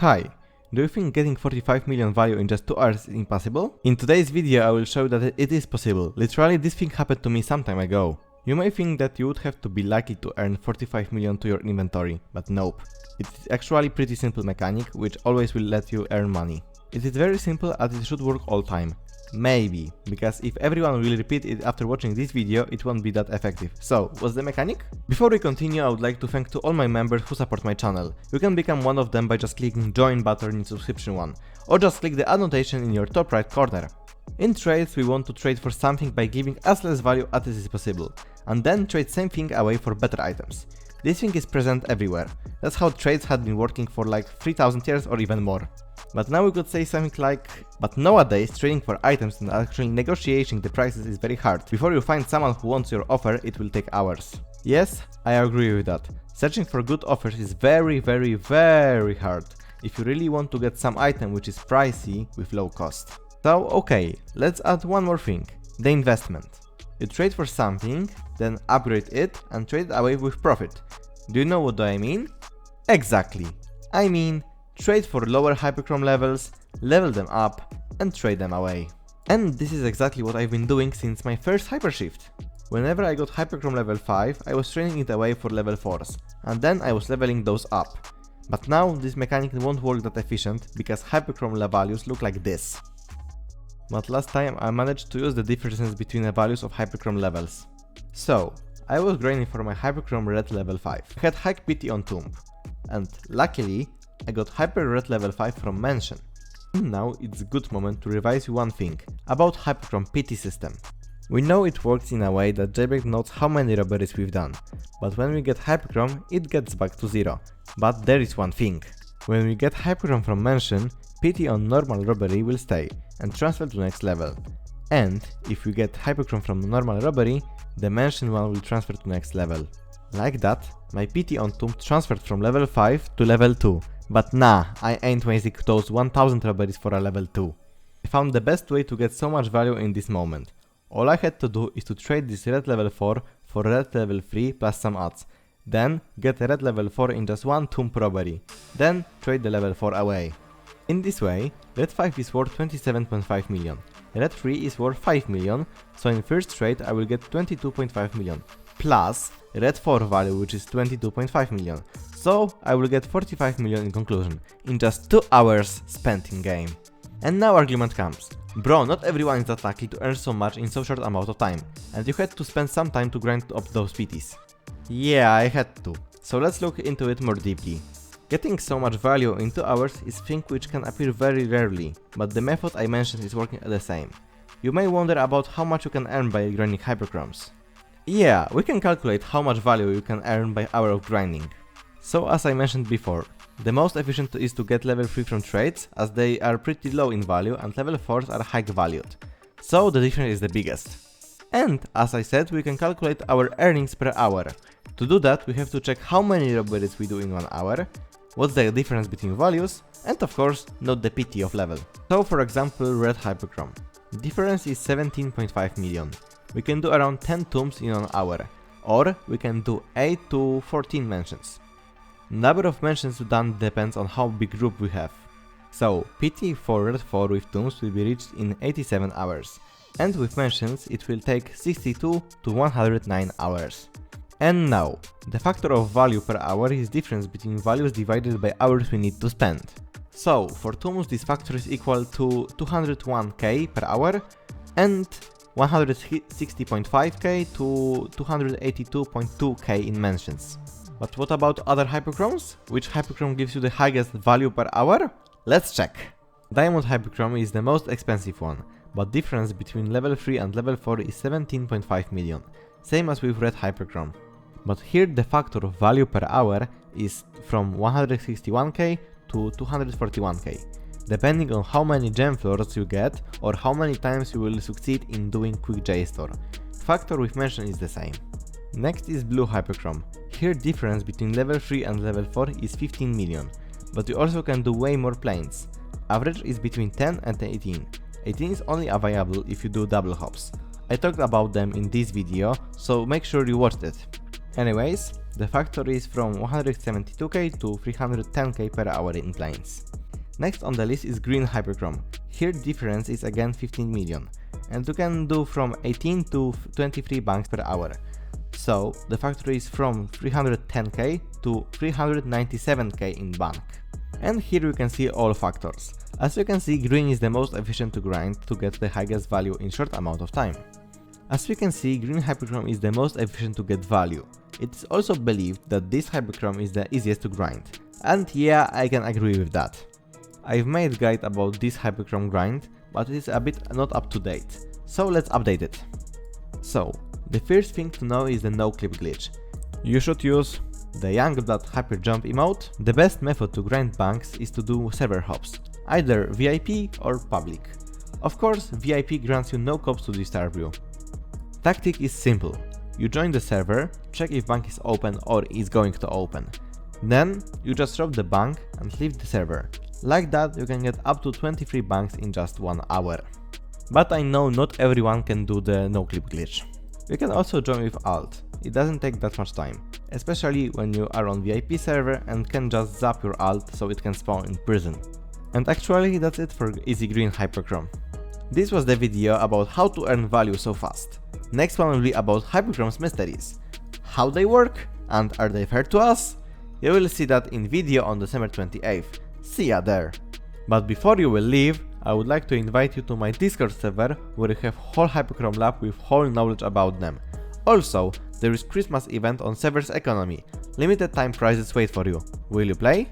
Hi, do you think getting 45 million value in just 2 hours is impossible? In today's video I will show that it is possible. Literally this thing happened to me some time ago. You may think that you would have to be lucky to earn 45 million to your inventory, but nope. It is actually pretty simple mechanic which always will let you earn money. It is very simple as it should work all time. Maybe, because if everyone will repeat it after watching this video, it won't be that effective. So, what's the mechanic? Before we continue, I would like to thank to all my members who support my channel. You can become one of them by just clicking join button in subscription one, or just click the annotation in your top right corner. In trades, we want to trade for something by giving as less value as is possible, and then trade same thing away for better items. This thing is present everywhere. That's how trades had been working for like 3000 years or even more. But now we could say something like, but nowadays trading for items and actually negotiating the prices is very hard. Before you find someone who wants your offer, it will take hours. Yes, I agree with that. Searching for good offers is very hard if you really want to get some item which is pricey with low cost. So okay, let's add one more thing, the investment. You trade for something, then upgrade it and trade it away with profit. Do you know what I mean? Exactly. I mean, trade for lower hyperchrome levels, level them up and trade them away. And this is exactly what I've been doing since my first hypershift. Whenever I got hyperchrome level 5, I was trading it away for level 4s, and then I was leveling those up. But now this mechanic won't work that efficient because hyperchrome values look like this. But last time I managed to use the differences between the values of hyperchrome levels. So, I was grinding for my hyperchrome red level 5. I had high PT on Tomb, and luckily I got hyper red level 5 from Mansion. And now it's a good moment to revise you one thing about hyperchrome PT system. We know it works in a way that Jailbreak knows how many robberies we've done, but when we get hyperchrome it gets back to 0. But there is one thing. When we get hyperchrome from Mansion, PT on normal robbery will stay and transfer to next level. And if we get hyperchrome from normal robbery, the Mansion one will transfer to next level. Like that, my PT on Tomb transferred from level 5 to level 2. But nah, I ain't wasting those 1000 robberies for a level 2. I found the best way to get so much value in this moment. All I had to do is to trade this red level 4 for red level 3 plus some odds. Then get a red level 4 in just one Tomb robbery. Then trade the level 4 away. In this way, red 5 is worth 27.5 million. Red 3 is worth 5 million, so in first trade I will get 22.5 million. Plus red 4 value which is 22.5 million. So I will get 45 million in conclusion, in just 2 hours spent in game. And now argument comes. Bro, not everyone is that lucky to earn so much in so short amount of time, and you had to spend some time to grind up those PTs. Yeah, I had to. So let's look into it more deeply. Getting so much value in 2 hours is a thing which can appear very rarely, but the method I mentioned is working the same. You may wonder about how much you can earn by grinding hyperchromes. Yeah, we can calculate how much value you can earn by hour of grinding. So as I mentioned before, the most efficient is to get level 3 from trades, as they are pretty low in value and level 4s are high valued. So the difference is the biggest. And as I said, we can calculate our earnings per hour. To do that, we have to check how many robberies we do in 1 hour, what's the difference between values, and of course, note the PT of level. So for example, red hyperchrome. Difference is 17.5 million. We can do around 10 tombs in 1 hour, or we can do 8 to 14 mentions. Number of mentions done depends on how big group we have. So PT for red 4 with tombs will be reached in 87 hours, and with mentions it will take 62 to 109 hours. And now, the factor of value per hour is difference between values divided by hours we need to spend. So, for tombs this factor is equal to 201k per hour and 160.5k to 282.2k in mentions. But what about other hyperchromes? Which hyperchrome gives you the highest value per hour? Let's check! Diamond hyperchrome is the most expensive one, but difference between level 3 and level 4 is 17.5 million, same as with red hyperchrome. But here the factor of value per hour is from 161k to 241k, depending on how many gem floors you get or how many times you will succeed in doing quick J store. Factor with mention is the same. Next is blue hyperchrome. Here difference between level 3 and level 4 is 15 million, but you also can do way more planes. Average is between 10 and 18. 18 is only available if you do double hops. I talked about them in this video, so make sure you watched it. Anyways, the factor is from 172k to 310k per hour in clients. Next on the list is green Hyperchrome. Here the difference is again 15 million, and you can do from 18 to 23 banks per hour. So the factor is from 310k to 397k in bank. And here you can see all factors. As you can see, green is the most efficient to grind to get the highest value in short amount of time. As we can see, green Hyperchrome is the most efficient to get value. It is also believed that this Hyperchrome is the easiest to grind. And yeah, I can agree with that. I've made a guide about this Hyperchrome grind, but it is a bit not up to date, so let's update it. So, the first thing to know is the no-clip glitch. You should use the young.hyperjump emote. The best method to grind banks is to do server hops, either VIP or public. Of course, VIP grants you no cops to disturb you. Tactic is simple. You join the server, check if bank is open or is going to open. Then, you just rob the bank and leave the server. Like that, you can get up to 23 banks in just 1 hour. But I know not everyone can do the no-clip glitch. You can also join with alt. It doesn't take that much time, especially when you are on VIP server and can just zap your alt so it can spawn in prison. And actually that's it for easy green Hyperchrome. This was the video about how to earn value so fast. Next one will be about Hyperchrome's mysteries. How they work and are they fair to us? You will see that in video on December 28th. See ya there! But before you will leave, I would like to invite you to my Discord server where you have whole Hyperchrome lab with whole knowledge about them. Also, there is Christmas event on server's economy. Limited time prizes wait for you. Will you play?